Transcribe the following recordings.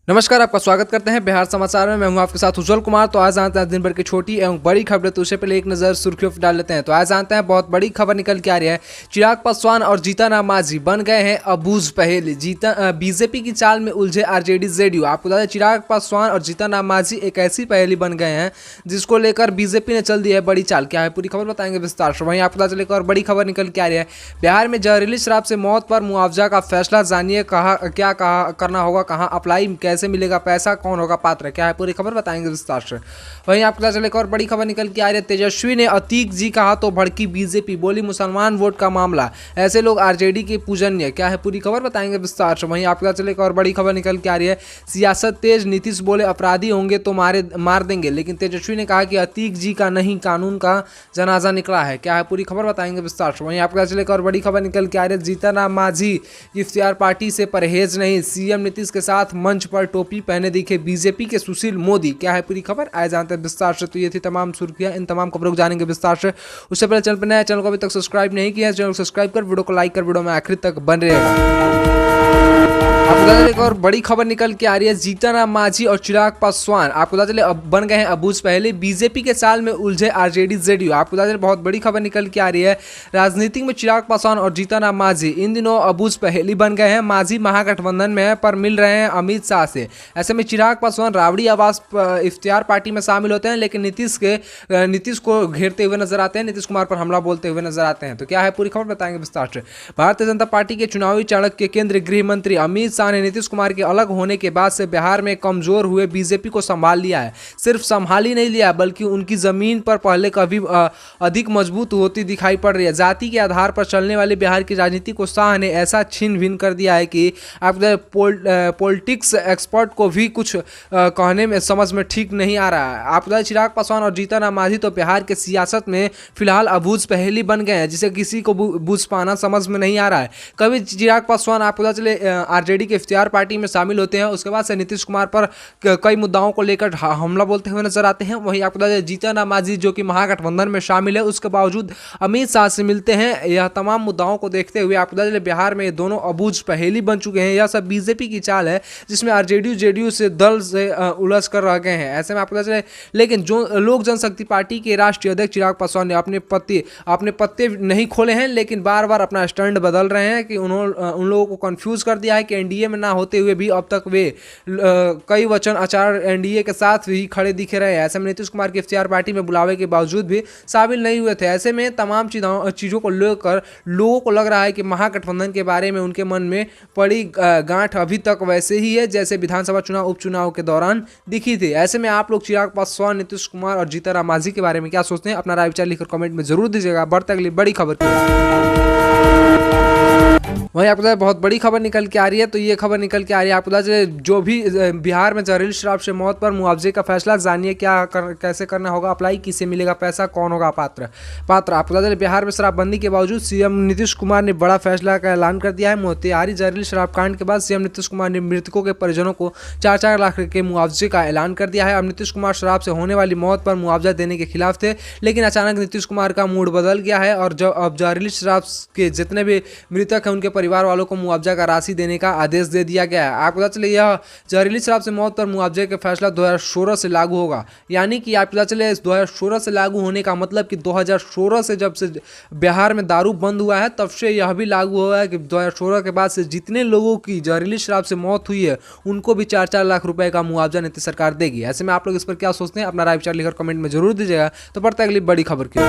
नमस्कार, आपका स्वागत करते हैं बिहार समाचार में। मैं हूं आपके साथ उज्जवल कुमार। तो आज जानते हैं दिन भर की छोटी एवं बड़ी खबरें। तो उससे पहले एक नज़र सुर्खियों पर डाल लेते हैं। तो आज जानते हैं बहुत बड़ी खबर निकल के आ रही है। चिराग पासवान और जीतन राम मांझी बन गए हैं अबूझ पहेली। बीजेपी की चाल में उलझे आरजेडी जेडीयू। आपको बता दें चिराग पासवान और जीतन राम मांझी एक ऐसी पहेली बन गए हैं जिसको लेकर बीजेपी ने चल दी है बड़ी चाल। क्या है पूरी खबर बताएंगे विस्तार से। वहीं आपको पता चले और बड़ी खबर निकल के आ रही है। बिहार में जहरीली शराब से मौत पर मुआवजा का फैसला। जानिए क्या करना होगा, कहाँ अप्लाई, कैसे मिलेगा पैसा, कौन होगा पात्र, क्या है पूरी खबर बताएंगे विस्तार से। वहीं आपको पता चले और बड़ी खबर निकल के आ रही है। तेजस्वी ने अतीक जी कहा तो भड़की बीजेपी, बोली मुसलमान वोट का मामला, ऐसे लोग आरजेडी के पूजनीय, क्या है पूरी खबर बताएंगे विस्तार से। वहीं आपको पता चले और बड़ी खबर निकल के आ रही है। सियासत तेज, नीतीश बोले अपराधी होंगे तो मार देंगे, लेकिन तेजस्वी ने कहा कि अतीक जी का नहीं कानून का जनाजा निकला है, क्या है पूरी खबर बताएंगे विस्तार से। वहीं आपको पता चले और बड़ी खबर निकल के आ रही है। जीतन राम मांझी इफ्तियार पार्टी से परहेज नहीं, सीएम नीतीश के साथ मंच पर टोपी पहने दिखे बीजेपी के सुशील मोदी, क्या है पूरी खबर आए जानते हैं विस्तार से। तो ये थी तमाम सुर्खियां, इन तमाम खबरों को जानेंगे विस्तार से। उससे पहले चैनल पर नया, चैनल को अभी तक सब्सक्राइब नहीं किया है, चैनल को सब्सक्राइब कर, वीडियो को लाइक कर, वीडियो में आखिर तक बन रहेगा। आपको बता चले और बड़ी खबर निकल के आ रही है। जीतन राम मांझी और चिराग पासवान आपको बता चले अब बन गए हैं अबूझ पहेली। बीजेपी के साल में उलझे आरजेडी जेडीयू। आपको बता चले बहुत बड़ी खबर निकल के आ रही है। राजनीति में चिराग पासवान और जीतन राम मांझी इन दिनों अबूझ पहेली बन गए हैं। मांझी महागठबंधन में है पर मिल रहे हैं अमित शाह से। ऐसे में चिराग पासवान राबड़ी आवास इफ्तियार पार्टी में शामिल होते हैं, लेकिन नीतीश को घेरते हुए नजर आते हैं, नीतीश कुमार पर हमला बोलते हुए नजर आते हैं। तो क्या है पूरी खबर बताएंगे विस्तार से। भारतीय जनता पार्टी के चुनावी चाणक्य के केंद्रीय गृह मंत्री अमित शाह ने नीतीश कुमार के अलग होने के बाद से बिहार में कमजोर हुए बीजेपी को संभाल लिया है। सिर्फ संभाल ही नहीं लिया बल्कि उनकी जमीन पर पहले कभी अधिक मजबूत होती दिखाई पड़ रही है। जाति के आधार पर चलने वाली बिहार की राजनीति को शाह ने ऐसा छिन्न भिन्न कर दिया है कि आप पॉलिटिक्स एक्सपर्ट को भी कुछ कहने में समझ में ठीक नहीं आ रहा है। आप चिराग पासवान और जीतन राम मांझी तो बिहार के सियासत में फिलहाल अबूझ पहेली बन गए हैं, जिसे किसी को बूझ पाना समझ में नहीं आ रहा है। कभी चिराग पासवान आपको पता चले आरजेडी के इफ्तियार पार्टी में शामिल होते हैं, उसके बाद से नीतीश कुमार पर कई मुद्दाओं को लेकर हमला बोलते हुए नजर आते हैं। वहीं आपको बता दें जीतन राम मांझी जो कि महागठबंधन में शामिल है, उसके बावजूद अमित शाह से मिलते हैं। यह तमाम मुद्दाओं को देखते हुए आपको बता दें बिहार में ये दोनों अबूझ पहेली बन चुके हैं। यह सब बीजेपी की चाल है जिसमें आरजेडी जेडीयू से दल से उलझ कर रह गए हैं। ऐसे में आपको पता चले लेकिन जो लोक जनशक्ति पार्टी के राष्ट्रीय अध्यक्ष चिराग पासवान ने अपने पत्ते नहीं खोले हैं, लेकिन बार बार अपना स्टैंड बदल रहे हैं कि उन लोगों को कंफ्यूज कर दिया है कि एनडीए में ना होते हुए भी अब तक वे कई वचन आचार एनडीए के साथ भी खड़े दिखे रहे हैं। ऐसे में नीतीश कुमार के इफ्तियार पार्टी में बुलावे के बावजूद भी शामिल नहीं हुए थे। ऐसे में तमाम चीज़ों को लेकर लोगों को लग रहा है कि महागठबंधन के बारे में उनके मन में पड़ी गांठ अभी तक वैसे ही है जैसे विधानसभा चुनाव उपचुनाव के दौरान दिखी थी। ऐसे में आप लोग चिराग पासवान, नीतीश कुमार और जीतन राम मांझी के बारे में क्या सोचते हैं, अपना राय विचार लिखकर कमेंट में जरूर दीजिएगा। बढ़ते अगली बड़ी खबर की। वहीं आपको बहुत बड़ी खबर निकल के आ रही है। तो ये खबर निकल के आ रही है आपको जो भी बिहार में जहरीली शराब से मौत पर मुआवजे का फैसला। जानिए कैसे करना होगा अप्लाई, किसे मिलेगा पैसा, कौन होगा पात्र। आपको बता दें बिहार में शराबबंदी के बावजूद सीएम नीतीश कुमार ने बड़ा फैसला का ऐलान कर दिया है। मोतिहारी जहरीली शराब कांड के बाद सीएम नीतीश कुमार ने मृतकों के परिजनों को 4-4 लाख के मुआवजे का ऐलान कर दिया है। अब नीतीश कुमार शराब से होने वाली मौत पर मुआवजा देने के खिलाफ थे, लेकिन अचानक नीतीश कुमार का मूड बदल गया है और अब जहरीली शराब के जितने भी मृतक हैं उनके परिवार वालों को मुआवजा का राशि देने का आदेश दे दिया गया है। आपको पता चले यह जहरीली शराब से मौत पर मुआवजे का फैसला 2016 से लागू होगा। यानी कि आपको पता चले 2016 से लागू होने का मतलब कि 2016 से जब से बिहार में दारू बंद हुआ है तब से यह भी लागू हुआ है कि 2016 के बाद से जितने लोगों की जहरीली शराब से मौत हुई है उनको भी 4-4 लाख रुपए का मुआवजा नीतीश सरकार देगी। ऐसे में आप लोग इस पर क्या सोचते हैं, अपना राय विचार लिखकर कमेंट में जरूर दीजिएगा। तो बढ़ते अगली बड़ी खबर की।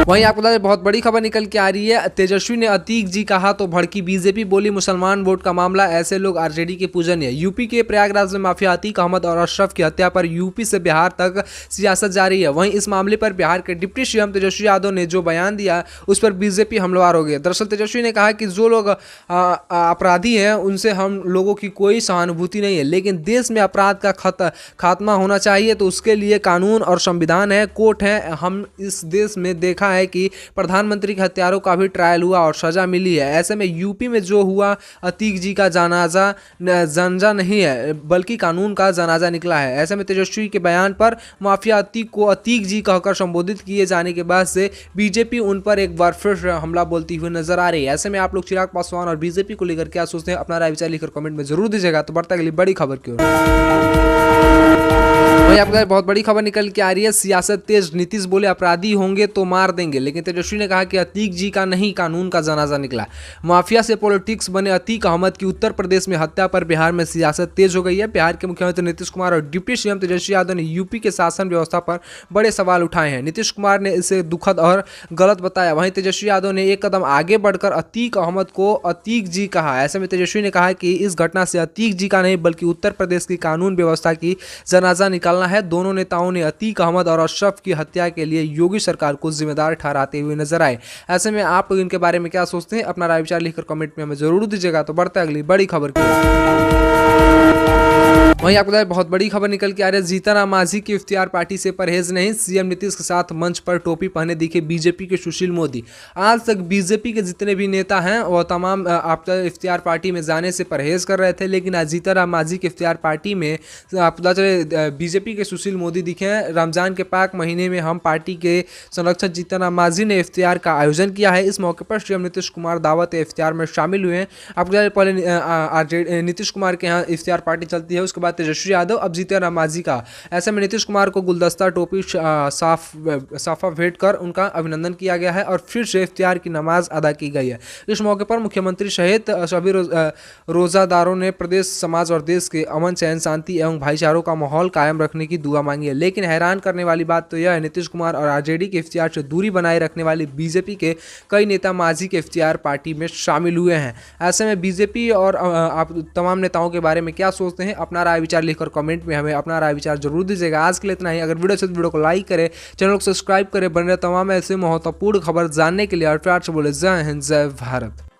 वहीं आपको बता दें बहुत बड़ी खबर निकल के आ रही है। तेजस्वी ने अतीक जी कहा तो भड़की बीजेपी, बोली मुसलमान वोट का मामला, ऐसे लोग आरजेडी के पूजनीय। यूपी के प्रयागराज में माफिया अतीक अहमद और अशरफ की हत्या पर यूपी से बिहार तक सियासत जारी है। वहीं इस मामले पर बिहार के डिप्टी सीएम तेजस्वी यादव ने जो बयान दिया उस पर बीजेपी हमलावर हो गई। दरअसल तेजस्वी ने कहा कि जो लोग अपराधी हैं उनसे हम लोगों की कोई सहानुभूति नहीं है, लेकिन देश में अपराध का खात्मा होना चाहिए तो उसके लिए कानून और संविधान है, कोर्ट है। हम इस देश में देखा है कि प्रधानमंत्री के हत्यारों का भी ट्रायल हुआ और सजा मिली है। ऐसे में यूपी में जो हुआ अतीक जी का जनाजा नहीं है बल्कि कानून का जनाजा निकला है। ऐसे में तेजस्वी के बयान पर माफिया अतीक को अतीक जी कहकर संबोधित किए जाने के बाद से बीजेपी उन पर एक बार फिर हमला बोलती हुई नजर आ रही है। ऐसे में आप लोग चिराग पासवान और बीजेपी को लेकर क्या सोचते हैं, अपना राय विचार लिखकर कमेंट में जरूर दीजिएगा। तो बढ़ता अगली बड़ी खबर की ओर। वहीं आपको बहुत बड़ी खबर निकल के आ रही है, सियासत तेज, नीतीश बोले अपराधी होंगे तो मार देंगे, लेकिन तेजस्वी ने कहा कि अतीक जी का नहीं कानून का जनाजा निकला। माफिया से पॉलिटिक्स बने अतीक अहमद की उत्तर प्रदेश में हत्या पर बिहार में सियासत तेज हो गई है। बिहार के मुख्यमंत्री नीतीश कुमार और डिप्टी सीएम तेजस्वी यादव ने यूपी के शासन व्यवस्था पर बड़े सवाल उठाए हैं। नीतीश कुमार ने इसे दुखद और गलत बताया, वहीं तेजस्वी यादव ने एक कदम आगे बढ़कर अतीक अहमद को अतीक जी कहा। ऐसे में तेजस्वी ने कहा कि इस घटना से अतीक जी का नहीं बल्कि उत्तर प्रदेश की कानून व्यवस्था की जनाजा निकालना है। दोनों नेताओं ने अतीक अहमद और अशरफ की हत्या के लिए योगी सरकार को जिम्मेदार ठहराते हुए नजर आए। ऐसे में आप लोग इनके बारे में क्या सोचते हैं, अपना राय विचार लिखकर कमेंट में हमें जरूर दीजिएगा। तो बढ़ता है अगली बड़ी खबर की। वहीं आपको बहुत बड़ी खबर निकल के आ रही है, जीतन राम मांझी की इफ्तियार पार्टी से परहेज नहीं, सीएम नीतीश के साथ मंच पर टोपी पहने दिखे बीजेपी के सुशील मोदी। आज तक बीजेपी के जितने भी नेता हैं वो तमाम इफ्तियार पार्टी में जाने से परहेज कर रहे थे, लेकिन आज जीतन राम मांझी की इफ्तियार पार्टी में पता चले बीजेपी के सुशील मोदी दिखे हैं। रमजान के पाक महीने में हम पार्टी के संरक्षक जीतन राम मांझी ने इफ्तियार का आयोजन किया है। इस मौके पर सीएम नीतीश कुमार दावत इफ्तियार में शामिल हुए हैं। आपको पहले नीतीश कुमार के यहाँ इफ्तियार पार्टी चलती है, उसके बाद तेजस्वी यादव, अब जीतन राम मांझी का। ऐसे में नीतीश कुमार को गुलदस्ता, टोपी, साफा भेंट कर उनका अभिनंदन किया गया है और फिर से इफ्तियार की नमाज अदा की गई है। इस मौके पर मुख्यमंत्री सहित सभी रोजादारों ने प्रदेश, समाज और देश के अमन, चैन, शांति एवं भाईचारों का माहौल कायम रखने की दुआ मांगी है। लेकिन हैरान करने वाली बात तो यह है, नीतीश कुमार और आरजेडी के इफ्तियार से दूरी बनाए रखने वाली बीजेपी के कई नेता मांझी के इफ्तियार पार्टी में शामिल हुए हैं। ऐसे में बीजेपी और आप तमाम नेताओं के बारे में क्या सोचते हैं, अपना राय विचार लिखकर कमेंट में हमें अपना राय विचार जरूर दीजिएगा। आज के लिए इतना ही। अगर वीडियो अच्छी तो वीडियो को लाइक करें, चैनल को सब्सक्राइब करें, बन रहे तमाम ऐसे महत्वपूर्ण खबर जानने के लिए। और प्यार से बोले जय हिंद, जय भारत।